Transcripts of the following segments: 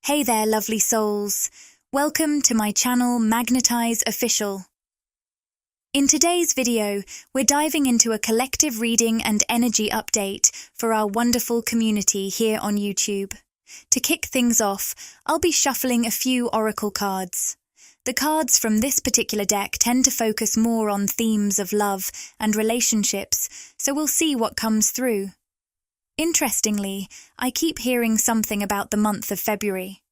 Hey there, lovely souls. Welcome to my channel, Magnetize Official. In today's video, we're diving into a collective reading and energy update for our wonderful community here on YouTube. To kick things off, I'll be shuffling a few oracle cards. The cards from this particular deck tend to focus more on themes of love and relationships, so we'll see what comes through. Interestingly, I keep hearing something about the month of February.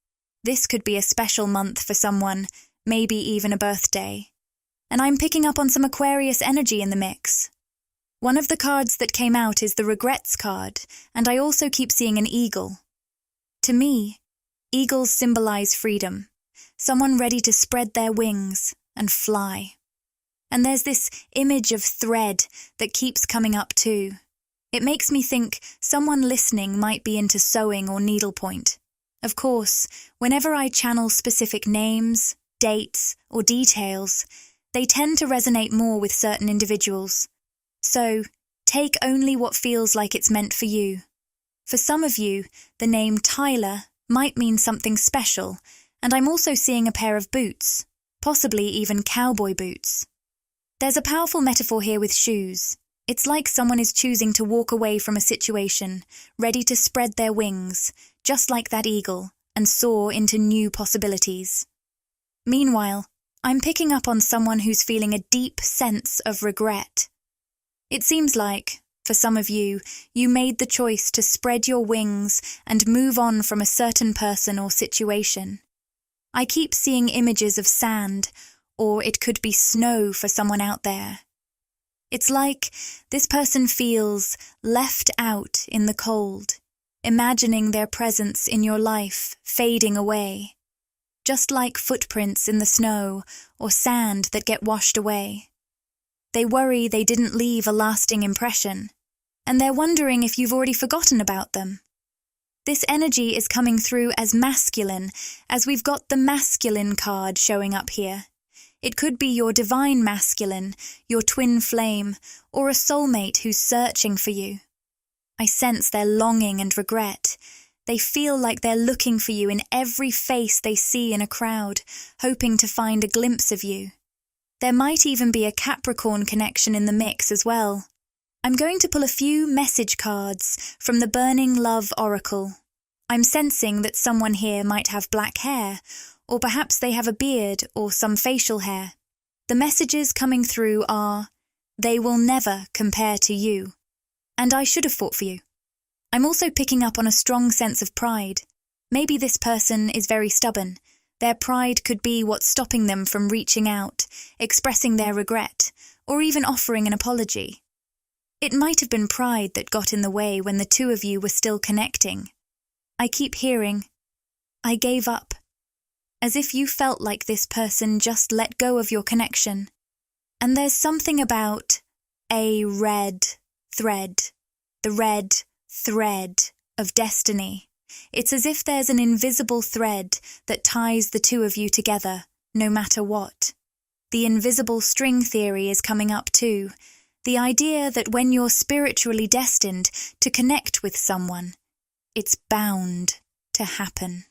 This could be a special month for someone, maybe even a birthday. And I'm picking up on some Aquarius energy in the mix. One of the cards that came out is the Regrets card, and I also keep seeing an eagle. To me, eagles symbolize freedom, someone ready to spread their wings and fly. And there's this image of thread that keeps coming up too. It makes me think someone listening might be into sewing or needlepoint. Of course, whenever I channel specific names, dates, or details, they tend to resonate more with certain individuals. So, take only what feels like it's meant for you. For some of you, the name Tyler might mean something special, and I'm also seeing a pair of boots, possibly even cowboy boots. There's a powerful metaphor here with shoes. It's like someone is choosing to walk away from a situation, ready to spread their wings, just like that eagle, and soar into new possibilities. Meanwhile, I'm picking up on someone who's feeling a deep sense of regret. It seems like, for some of you, you made the choice to spread your wings and move on from a certain person or situation. I keep seeing images of sand, or it could be snow for someone out there. It's like this person feels left out in the cold, imagining their presence in your life fading away, just like footprints in the snow or sand that get washed away. They worry they didn't leave a lasting impression, and they're wondering if you've already forgotten about them. This energy is coming through as masculine, as we've got the masculine card showing up here. It could be your divine masculine, your twin flame, or a soulmate who's searching for you. I sense their longing and regret. They feel like they're looking for you in every face they see in a crowd, hoping to find a glimpse of you. There might even be a Capricorn connection in the mix as well. I'm going to pull a few message cards from the Burning Love Oracle. I'm sensing that someone here might have black hair, or perhaps they have a beard or some facial hair. The messages coming through are, they will never compare to you. And I should have fought for you. I'm also picking up on a strong sense of pride. Maybe this person is very stubborn. Their pride could be what's stopping them from reaching out, expressing their regret, or even offering an apology. It might have been pride that got in the way when the two of you were still connecting. I keep hearing, I gave up. As if you felt like this person just let go of your connection. And there's something about a red thread, the red thread of destiny. It's as if there's an invisible thread that ties the two of you together, no matter what. The invisible string theory is coming up too. The idea that when you're spiritually destined to connect with someone, it's bound to happen.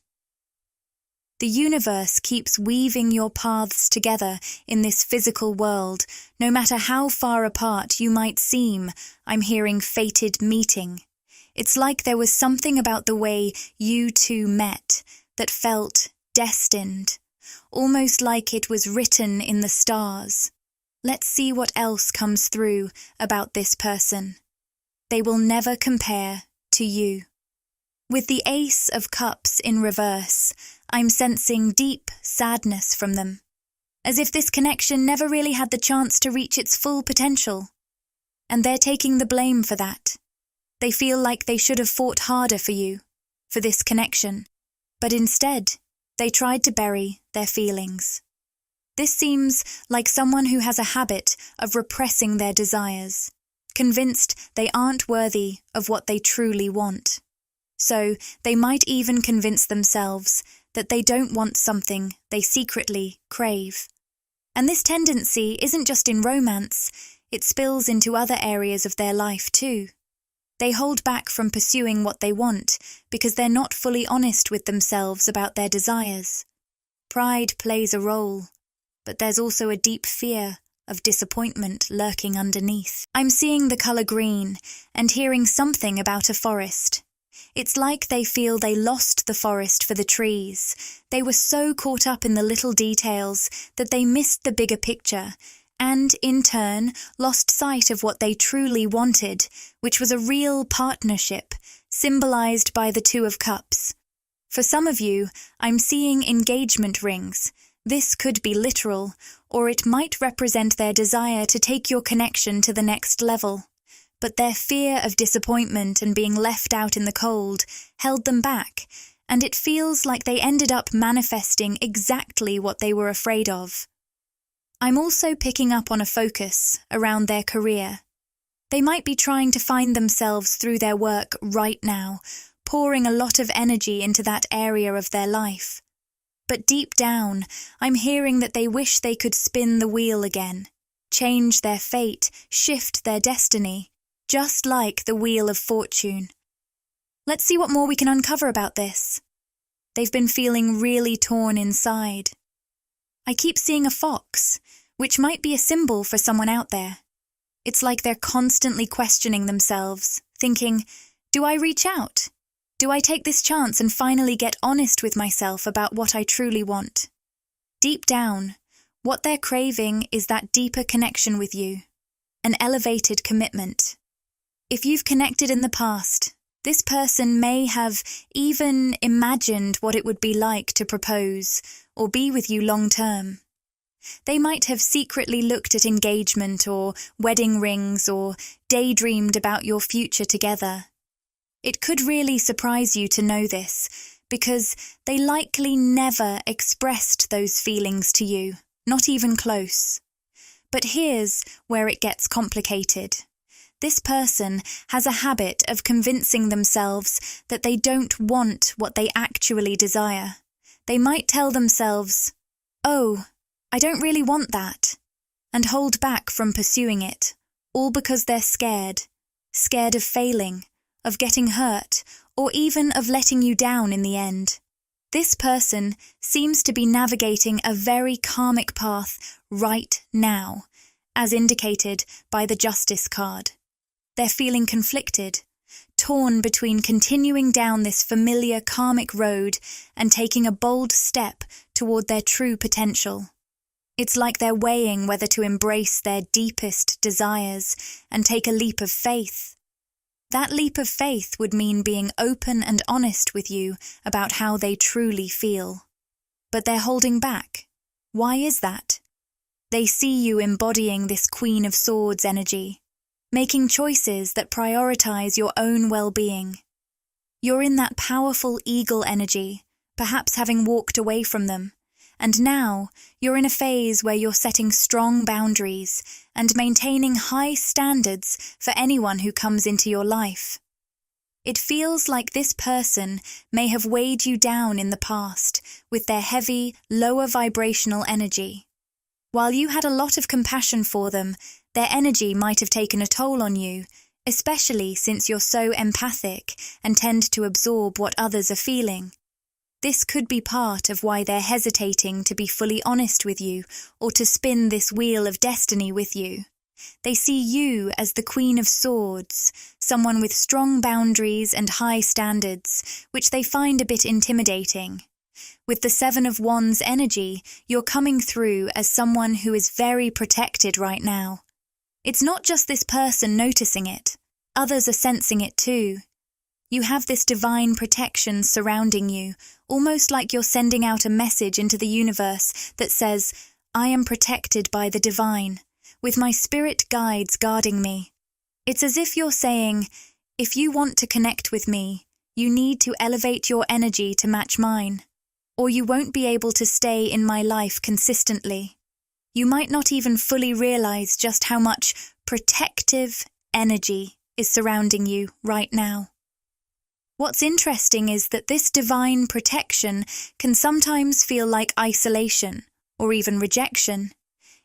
The universe keeps weaving your paths together in this physical world. No matter how far apart you might seem, I'm hearing fated meeting. It's like there was something about the way you two met that felt destined, almost like it was written in the stars. Let's see what else comes through about this person. They will never compare to you. With the Ace of Cups in reverse, I'm sensing deep sadness from them, as if this connection never really had the chance to reach its full potential. And they're taking the blame for that. They feel like they should have fought harder for you, for this connection, but instead, they tried to bury their feelings. This seems like someone who has a habit of repressing their desires, convinced they aren't worthy of what they truly want. So they might even convince themselves that they don't want something they secretly crave. And this tendency isn't just in romance, it spills into other areas of their life too. They hold back from pursuing what they want because they're not fully honest with themselves about their desires. Pride plays a role, but there's also a deep fear of disappointment lurking underneath. I'm seeing the color green and hearing something about a forest. It's like they feel they lost the forest for the trees. They were so caught up in the little details that they missed the bigger picture and, in turn, lost sight of what they truly wanted, which was a real partnership, symbolized by the Two of Cups. For some of you, I'm seeing engagement rings. This could be literal, or it might represent their desire to take your connection to the next level. But their fear of disappointment and being left out in the cold held them back, and it feels like they ended up manifesting exactly what they were afraid of. I'm also picking up on a focus around their career. They might be trying to find themselves through their work right now, pouring a lot of energy into that area of their life. But deep down, I'm hearing that they wish they could spin the wheel again, change their fate, shift their destiny, just like the Wheel of Fortune. Let's see what more we can uncover about this. They've been feeling really torn inside. I keep seeing a fox, which might be a symbol for someone out there. It's like they're constantly questioning themselves, thinking, do I reach out? Do I take this chance and finally get honest with myself about what I truly want? Deep down, what they're craving is that deeper connection with you, an elevated commitment. If you've connected in the past, this person may have even imagined what it would be like to propose or be with you long term. They might have secretly looked at engagement or wedding rings or daydreamed about your future together. It could really surprise you to know this, because they likely never expressed those feelings to you, not even close. But here's where it gets complicated. This person has a habit of convincing themselves that they don't want what they actually desire. They might tell themselves, "Oh, I don't really want that," and hold back from pursuing it, all because they're scared of failing, of getting hurt, or even of letting you down in the end. This person seems to be navigating a very karmic path right now, as indicated by the Justice card. They're feeling conflicted, torn between continuing down this familiar karmic road and taking a bold step toward their true potential. It's like they're weighing whether to embrace their deepest desires and take a leap of faith. That leap of faith would mean being open and honest with you about how they truly feel. But they're holding back. Why is that? They see you embodying this Queen of Swords energy, making choices that prioritize your own well-being. You're in that powerful eagle energy, perhaps having walked away from them, and now you're in a phase where you're setting strong boundaries and maintaining high standards for anyone who comes into your life. It feels like this person may have weighed you down in the past with their heavy, lower vibrational energy. While you had a lot of compassion for them, their energy might have taken a toll on you, especially since you're so empathic and tend to absorb what others are feeling. This could be part of why they're hesitating to be fully honest with you or to spin this wheel of destiny with you. They see you as the Queen of Swords, someone with strong boundaries and high standards, which they find a bit intimidating. With the Seven of Wands energy, you're coming through as someone who is very protected right now. It's not just this person noticing it. Others are sensing it too. You have this divine protection surrounding you, almost like you're sending out a message into the universe that says, "I am protected by the divine, with my spirit guides guarding me." It's as if you're saying, if you want to connect with me, you need to elevate your energy to match mine, or you won't be able to stay in my life consistently. You might not even fully realize just how much protective energy is surrounding you right now. What's interesting is that this divine protection can sometimes feel like isolation or even rejection.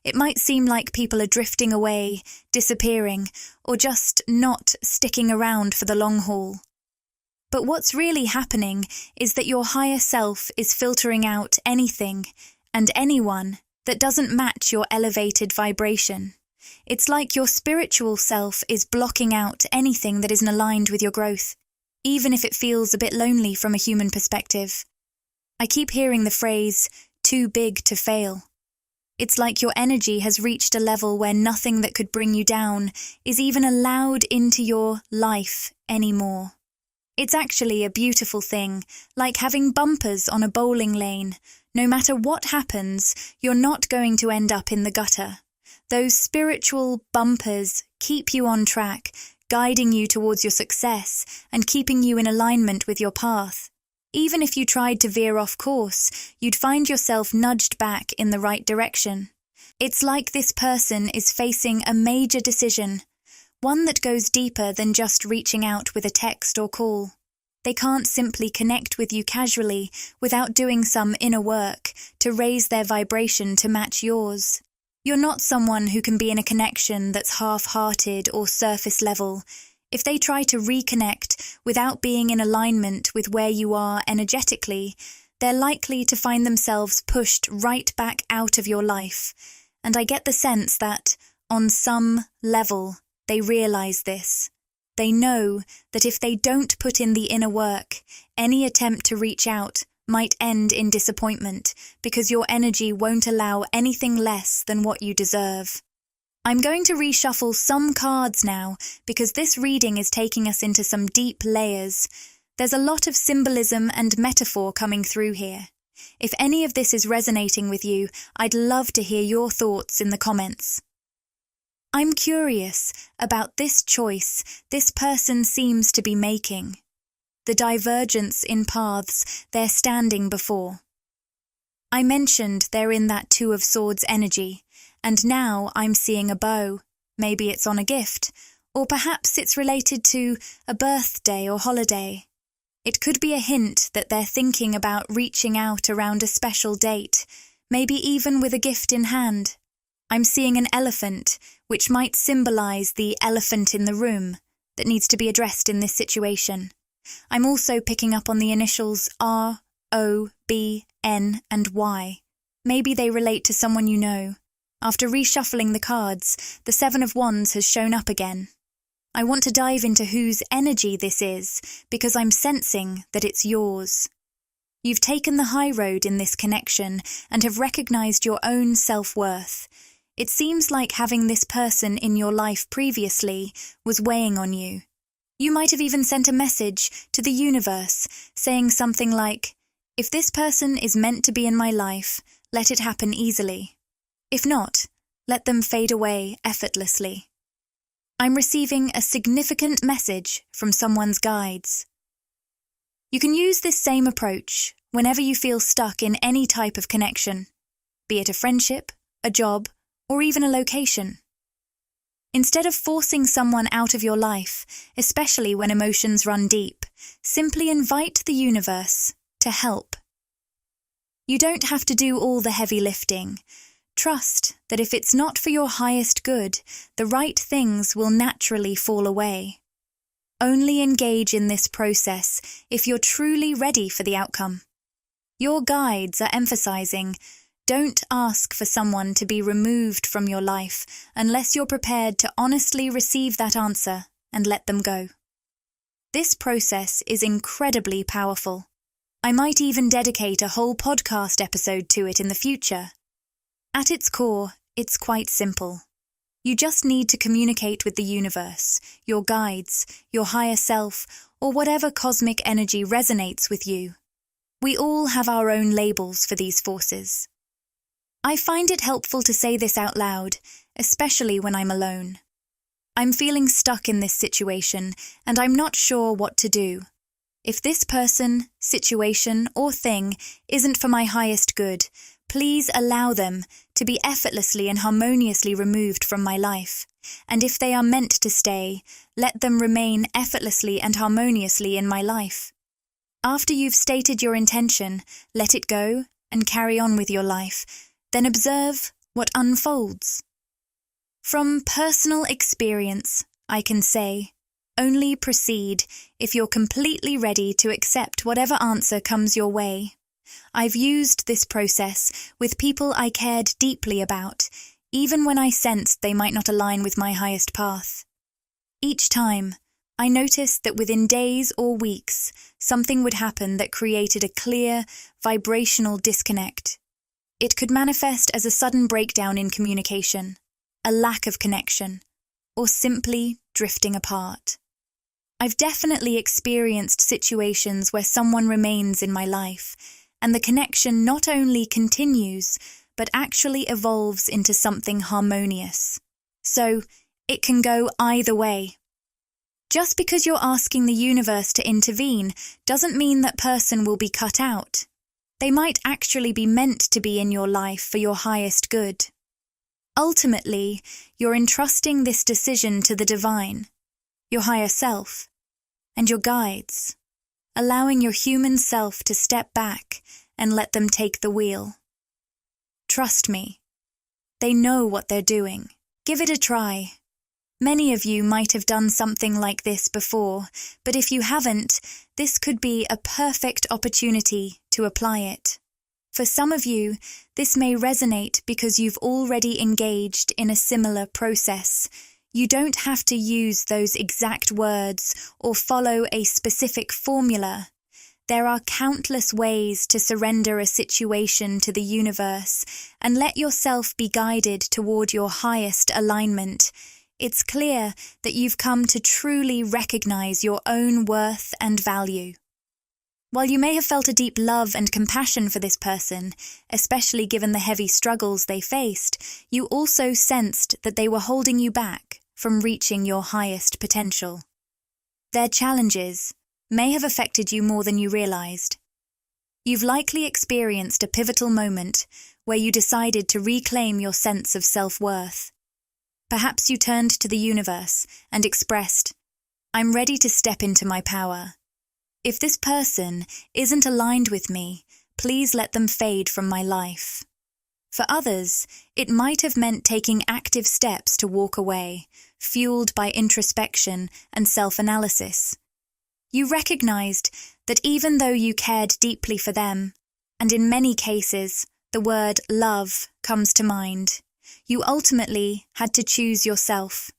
It might seem like people are drifting away, disappearing, or just not sticking around for the long haul. But what's really happening is that your higher self is filtering out anything and anyone that doesn't match your elevated vibration. It's like your spiritual self is blocking out anything that isn't aligned with your growth, even if it feels a bit lonely from a human perspective. I keep hearing the phrase, too big to fail. It's like your energy has reached a level where nothing that could bring you down is even allowed into your life anymore. It's actually a beautiful thing, like having bumpers on a bowling lane. No matter what happens, you're not going to end up in the gutter. Those spiritual bumpers keep you on track, guiding you towards your success and keeping you in alignment with your path. Even if you tried to veer off course, you'd find yourself nudged back in the right direction. It's like this person is facing a major decision, one that goes deeper than just reaching out with a text or call. They can't simply connect with you casually without doing some inner work to raise their vibration to match yours. You're not someone who can be in a connection that's half-hearted or surface level. If they try to reconnect without being in alignment with where you are energetically, they're likely to find themselves pushed right back out of your life. And I get the sense that, on some level, they realize this. They know that if they don't put in the inner work, any attempt to reach out might end in disappointment because your energy won't allow anything less than what you deserve. I'm going to reshuffle some cards now because this reading is taking us into some deep layers. There's a lot of symbolism and metaphor coming through here. If any of this is resonating with you, I'd love to hear your thoughts in the comments. I'm curious about this choice this person seems to be making, the divergence in paths they're standing before. I mentioned they're in that Two of Swords energy, and now I'm seeing a bow. Maybe it's on a gift, or perhaps it's related to a birthday or holiday. It could be a hint that they're thinking about reaching out around a special date, maybe even with a gift in hand. I'm seeing an elephant, which might symbolize the elephant in the room that needs to be addressed in this situation. I'm also picking up on the initials R, O, B, N, and Y. Maybe they relate to someone you know. After reshuffling the cards, the Seven of Wands has shown up again. I want to dive into whose energy this is because I'm sensing that it's yours. You've taken the high road in this connection and have recognized your own self-worth. It seems like having this person in your life previously was weighing on you. You might have even sent a message to the universe saying something like, "If this person is meant to be in my life, let it happen easily. If not, let them fade away effortlessly." I'm receiving a significant message from someone's guides. You can use this same approach whenever you feel stuck in any type of connection, be it a friendship, a job, or even a location. Instead of forcing someone out of your life, especially when emotions run deep, simply invite the universe to help. You don't have to do all the heavy lifting. Trust that if it's not for your highest good, the right things will naturally fall away. Only engage in this process if you're truly ready for the outcome. Your guides are emphasizing, don't ask for someone to be removed from your life unless you're prepared to honestly receive that answer and let them go. This process is incredibly powerful. I might even dedicate a whole podcast episode to it in the future. At its core, it's quite simple. You just need to communicate with the universe, your guides, your higher self, or whatever cosmic energy resonates with you. We all have our own labels for these forces. I find it helpful to say this out loud, especially when I'm alone. I'm feeling stuck in this situation, and I'm not sure what to do. If this person, situation, or thing isn't for my highest good, please allow them to be effortlessly and harmoniously removed from my life. And if they are meant to stay, let them remain effortlessly and harmoniously in my life. After you've stated your intention, let it go and carry on with your life. Then observe what unfolds. From personal experience, I can say, only proceed if you're completely ready to accept whatever answer comes your way. I've used this process with people I cared deeply about, even when I sensed they might not align with my highest path. Each time, I noticed that within days or weeks, something would happen that created a clear, vibrational disconnect. It could manifest as a sudden breakdown in communication, a lack of connection, or simply drifting apart. I've definitely experienced situations where someone remains in my life, and the connection not only continues, but actually evolves into something harmonious. So, it can go either way. Just because you're asking the universe to intervene doesn't mean that person will be cut out. They might actually be meant to be in your life for your highest good. Ultimately, you're entrusting this decision to the divine, your higher self, and your guides, allowing your human self to step back and let them take the wheel. Trust me, they know what they're doing. Give it a try. Many of you might have done something like this before, but if you haven't, this could be a perfect opportunity to apply it. For some of you, this may resonate because you've already engaged in a similar process. You don't have to use those exact words or follow a specific formula. There are countless ways to surrender a situation to the universe and let yourself be guided toward your highest alignment. It's clear that you've come to truly recognize your own worth and value. While you may have felt a deep love and compassion for this person, especially given the heavy struggles they faced, you also sensed that they were holding you back from reaching your highest potential. Their challenges may have affected you more than you realized. You've likely experienced a pivotal moment where you decided to reclaim your sense of self-worth. Perhaps you turned to the universe and expressed, "I'm ready to step into my power. If this person isn't aligned with me, please let them fade from my life." For others, it might have meant taking active steps to walk away, fueled by introspection and self-analysis. You recognized that even though you cared deeply for them, and in many cases the word love comes to mind, you ultimately had to choose yourself.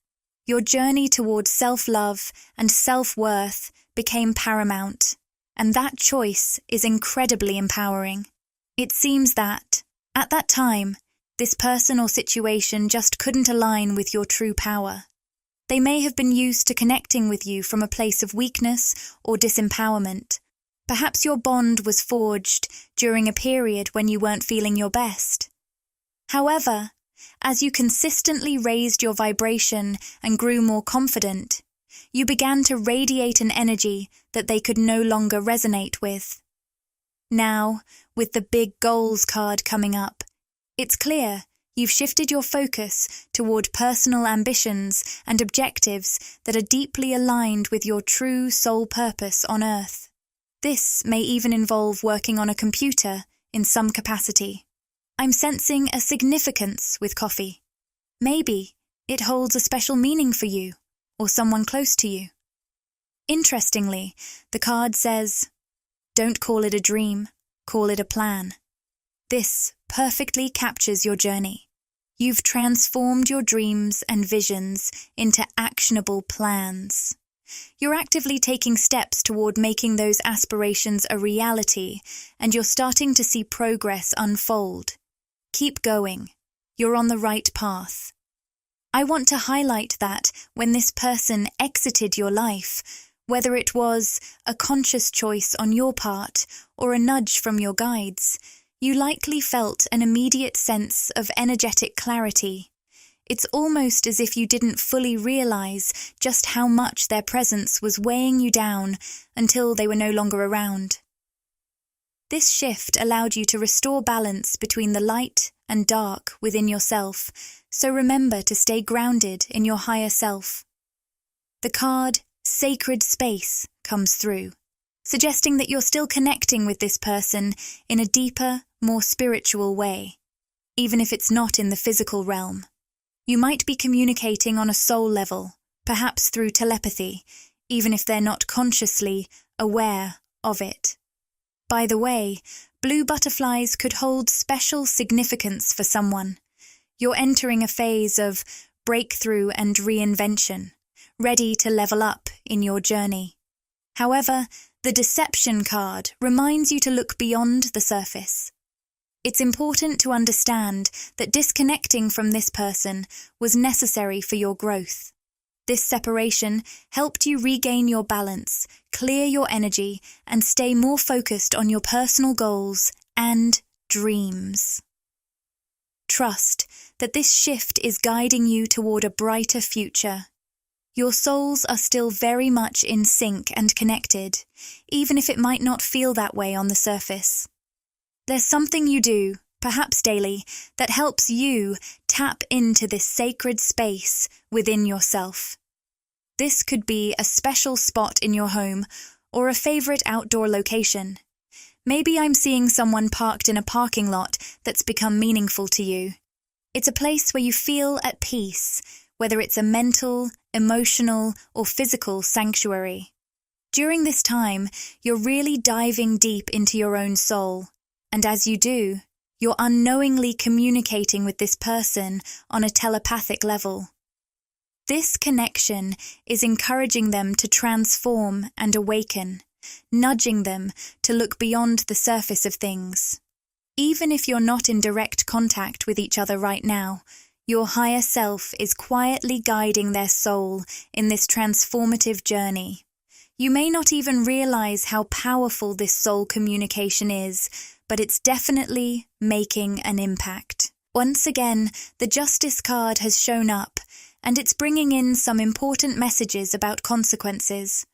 Your journey towards self-love and self-worth became paramount, and that choice is incredibly empowering. It seems that, at that time, this person or situation just couldn't align with your true power. They may have been used to connecting with you from a place of weakness or disempowerment. Perhaps your bond was forged during a period when you weren't feeling your best. However, as you consistently raised your vibration and grew more confident, you began to radiate an energy that they could no longer resonate with. Now, with the big goals card coming up, it's clear you've shifted your focus toward personal ambitions and objectives that are deeply aligned with your true soul purpose on Earth. This may even involve working on a computer in some capacity. I'm sensing a significance with coffee. Maybe it holds a special meaning for you or someone close to you. Interestingly, the card says, "Don't call it a dream, call it a plan." This perfectly captures your journey. You've transformed your dreams and visions into actionable plans. You're actively taking steps toward making those aspirations a reality, and you're starting to see progress unfold. Keep going. You're on the right path. I want to highlight that when this person exited your life, whether it was a conscious choice on your part or a nudge from your guides, you likely felt an immediate sense of energetic clarity. It's almost as if you didn't fully realize just how much their presence was weighing you down until they were no longer around. This shift allowed you to restore balance between the light and dark within yourself, so remember to stay grounded in your higher self. The card Sacred Space comes through, suggesting that you're still connecting with this person in a deeper, more spiritual way. even if it's not in the physical realm. You might be communicating on a soul level, perhaps through telepathy, even if they're not consciously aware of it. By the way, blue butterflies could hold special significance for someone. You're entering a phase of breakthrough and reinvention, ready to level up in your journey. However, the Deception card reminds you to look beyond the surface. It's important to understand that disconnecting from this person was necessary for your growth. This separation helped you regain your balance, clear your energy, and stay more focused on your personal goals and dreams. Trust that this shift is guiding you toward a brighter future. Your souls are still very much in sync and connected, even if it might not feel that way on the surface. There's something you do, perhaps daily, that helps you tap into this sacred space within yourself. This could be a special spot in your home or a favorite outdoor location. Maybe I'm seeing someone parked in a parking lot that's become meaningful to you. It's a place where you feel at peace, whether it's a mental, emotional, or physical sanctuary. During this time, you're really diving deep into your own soul, and as you do, you're unknowingly communicating with this person on a telepathic level. This connection is encouraging them to transform and awaken, nudging them to look beyond the surface of things. Even if you're not in direct contact with each other right now, your higher self is quietly guiding their soul in this transformative journey. You may not even realize how powerful this soul communication is, but it's definitely making an impact. Once again, the Justice card has shown up, and it's bringing in some important messages about consequences.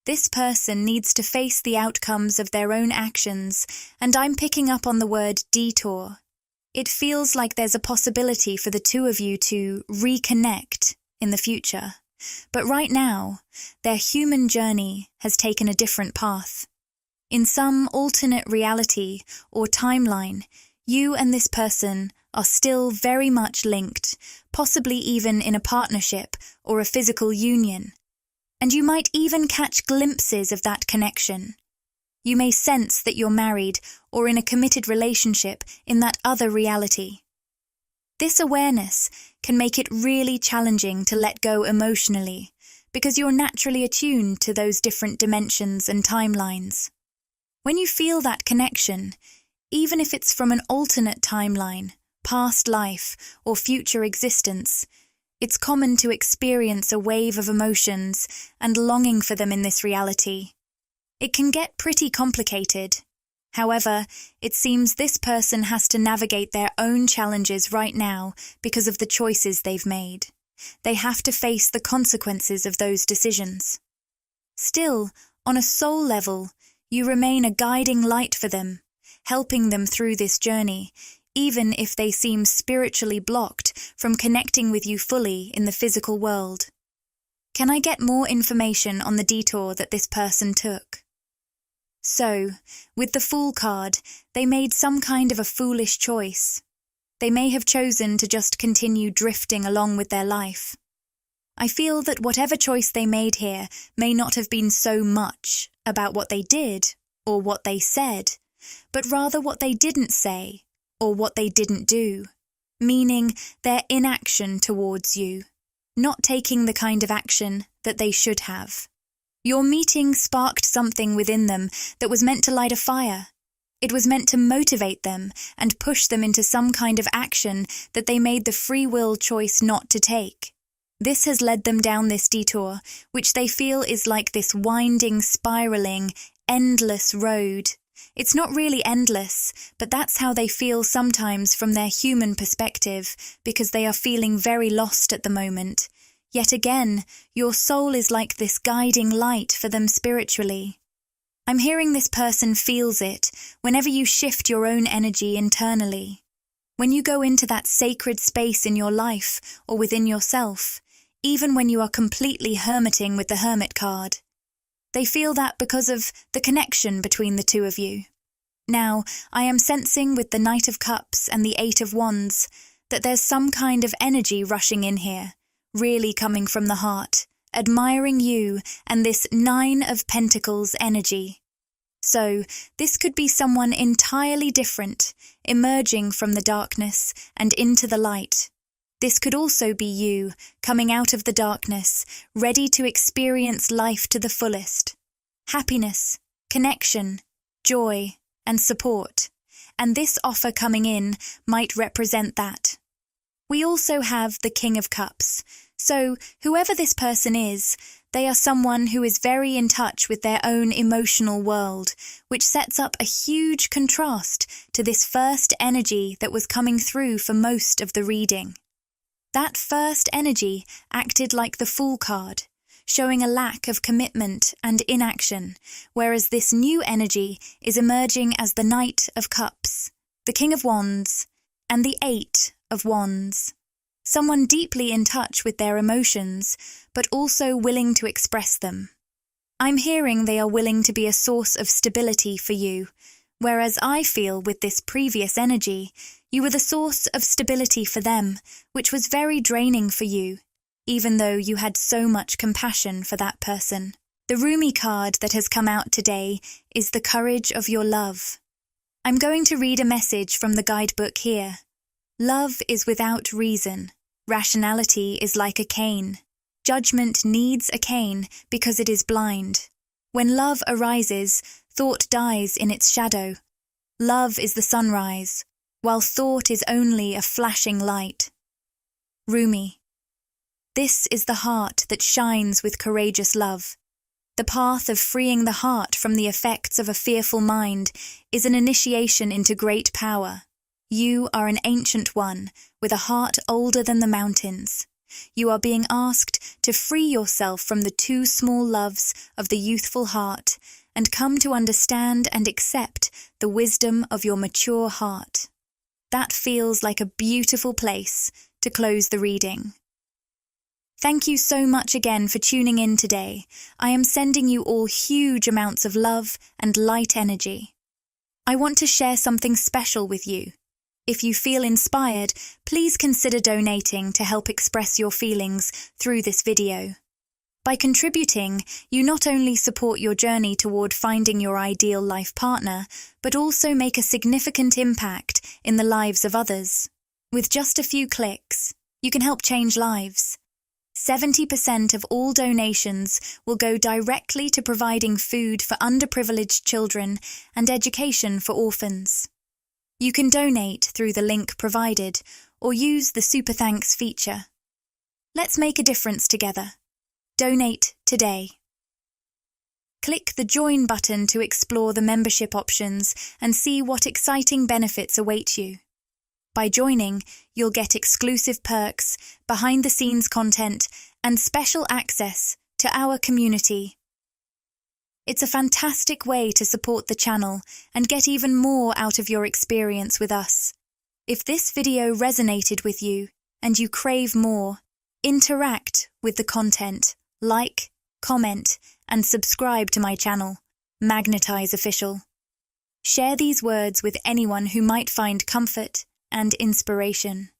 This person needs to face the outcomes of their own actions, and I'm picking up on the word detour. It feels like there's a possibility for the two of you to reconnect in the future. But right now, their human journey has taken a different path. In some alternate reality or timeline, you and this person are still very much linked, possibly even in a partnership or a physical union. And you might even catch glimpses of that connection. You may sense that you're married or in a committed relationship in that other reality. This awareness can make it really challenging to let go emotionally, because you're naturally attuned to those different dimensions and timelines. When you feel that connection, even if it's from an alternate timeline, past life, or future existence, it's common to experience a wave of emotions and longing for them in this reality. It can get pretty complicated. However, it seems this person has to navigate their own challenges right now because of the choices they've made. They have to face the consequences of those decisions. Still, on a soul level, you remain a guiding light for them, helping them through this journey, even if they seem spiritually blocked from connecting with you fully in the physical world. Can I get more information on the detour that this person took? So, with the Fool card, they made some kind of a foolish choice. They may have chosen to just continue drifting along with their life. I feel that whatever choice they made here may not have been so much about what they did or what they said, but rather what they didn't say or what they didn't do, meaning their inaction towards you, not taking the kind of action that they should have. Your meeting sparked something within them that was meant to light a fire. It was meant to motivate them and push them into some kind of action that they made the free will choice not to take. This has led them down this detour, which they feel is like this winding, spiraling, endless road. It's not really endless, but that's how they feel sometimes from their human perspective, because they are feeling very lost at the moment. Yet again, your soul is like this guiding light for them spiritually. I'm hearing this person feels it whenever you shift your own energy internally. When you go into that sacred space in your life or within yourself, even when you are completely hermiting with the Hermit card. They feel that because of the connection between the two of you. Now, I am sensing with the Knight of Cups and the Eight of Wands that there's some kind of energy rushing in here, really coming from the heart, admiring you and this Nine of Pentacles energy. So, this could be someone entirely different, emerging from the darkness and into the light. This could also be you, coming out of the darkness, ready to experience life to the fullest. Happiness, connection, joy, and support. And this offer coming in might represent that. We also have the King of Cups. So, whoever this person is, they are someone who is very in touch with their own emotional world, which sets up a huge contrast to this first energy that was coming through for most of the reading. That first energy acted like the Fool card, showing a lack of commitment and inaction, whereas this new energy is emerging as the Knight of Cups, the King of Wands, and the Eight of Wands. Someone deeply in touch with their emotions, but also willing to express them. I'm hearing they are willing to be a source of stability for you, whereas I feel with this previous energy, you were the source of stability for them, which was very draining for you, even though you had so much compassion for that person. The Rumi card that has come out today is the Courage of Your Love. I'm going to read a message from the guidebook here. Love is without reason. Rationality is like a cane. Judgment needs a cane because it is blind. When love arises, thought dies in its shadow. Love is the sunrise, while thought is only a flashing light. Rumi. This is the heart that shines with courageous love. The path of freeing the heart from the effects of a fearful mind is an initiation into great power. You are an ancient one, with a heart older than the mountains. You are being asked to free yourself from the too small loves of the youthful heart and come to understand and accept the wisdom of your mature heart. That feels like a beautiful place to close the reading. Thank you so much again for tuning in today. I am sending you all huge amounts of love and light energy. I want to share something special with you. If you feel inspired, please consider donating to help express your feelings through this video. By contributing, you not only support your journey toward finding your ideal life partner, but also make a significant impact in the lives of others. With just a few clicks, you can help change lives. 70% of all donations will go directly to providing food for underprivileged children and education for orphans. You can donate through the link provided or use the Super Thanks feature. Let's make a difference together. Donate today. Click the Join button to explore the membership options and see what exciting benefits await you. By joining, you'll get exclusive perks, behind-the-scenes content, and special access to our community. It's a fantastic way to support the channel and get even more out of your experience with us. If this video resonated with you and you crave more, interact with the content, like, comment, and subscribe to my channel, Magnetize Official. Share these words with anyone who might find comfort and inspiration.